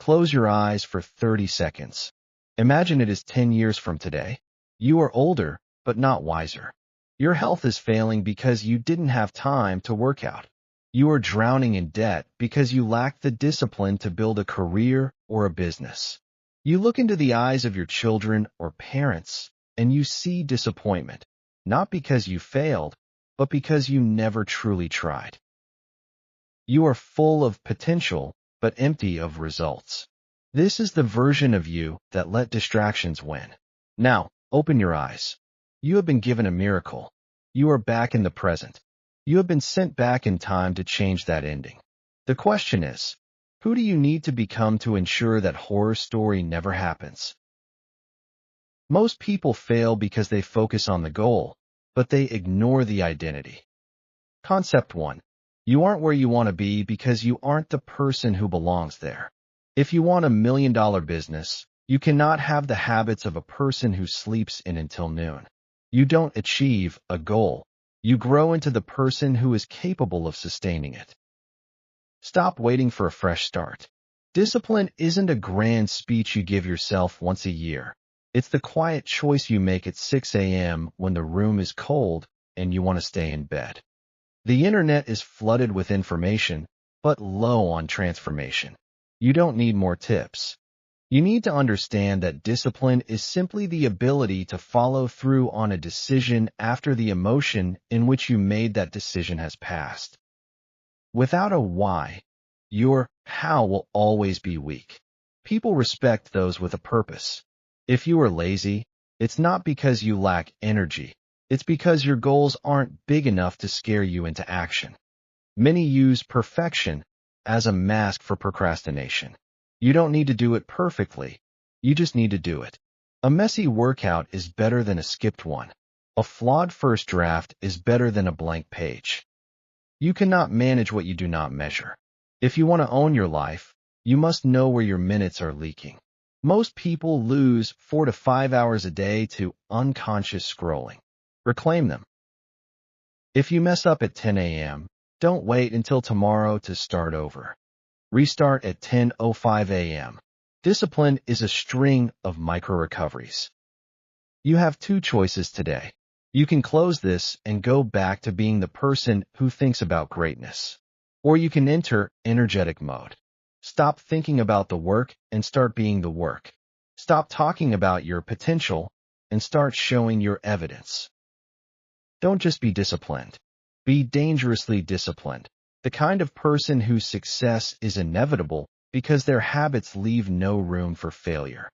Close your eyes for 30 seconds. Imagine it is 10 years from today. You are older, but not wiser. Your health is failing because you didn't have time to work out. You are drowning in debt because you lack the discipline to build a career or a business. You look into the eyes of your children or parents, and you see disappointment, not because you failed, but because you never truly tried. You are full of potential, but empty of results. This is the version of you that let distractions win. Now, open your eyes. You have been given a miracle. You are back in the present. You have been sent back in time to change that ending. The question is, who do you need to become to ensure that horror story never happens? Most people fail because they focus on the goal, but they ignore the identity. Concept 1. You aren't where you want to be because you aren't the person who belongs there. If you want $1 million business, you cannot have the habits of a person who sleeps in until noon. You don't achieve a goal. You grow into the person who is capable of sustaining it. Stop waiting for a fresh start. Discipline isn't a grand speech you give yourself once a year. It's the quiet choice you make at 6 a.m. when the room is cold and you want to stay in bed. The internet is flooded with information, but low on transformation. You don't need more tips. You need to understand that discipline is simply the ability to follow through on a decision after the emotion in which you made that decision has passed. Without a why, your how will always be weak. People respect those with a purpose. If you are lazy, it's not because you lack energy. It's because your goals aren't big enough to scare you into action. Many use perfection as a mask for procrastination. You don't need to do it perfectly. You just need to do it. A messy workout is better than a skipped one. A flawed first draft is better than a blank page. You cannot manage what you do not measure. If you want to own your life, you must know where your minutes are leaking. Most people lose 4 to 5 hours a day to unconscious scrolling. Reclaim them. If you mess up at 10 a.m., don't wait until tomorrow to start over. Restart at 10:05 a.m. Discipline is a string of micro-recoveries. You have 2 choices today. You can close this and go back to being the person who thinks about greatness. Or you can enter energetic mode. Stop thinking about the work and start being the work. Stop talking about your potential and start showing your evidence. Don't just be disciplined. Be dangerously disciplined. The kind of person whose success is inevitable because their habits leave no room for failure.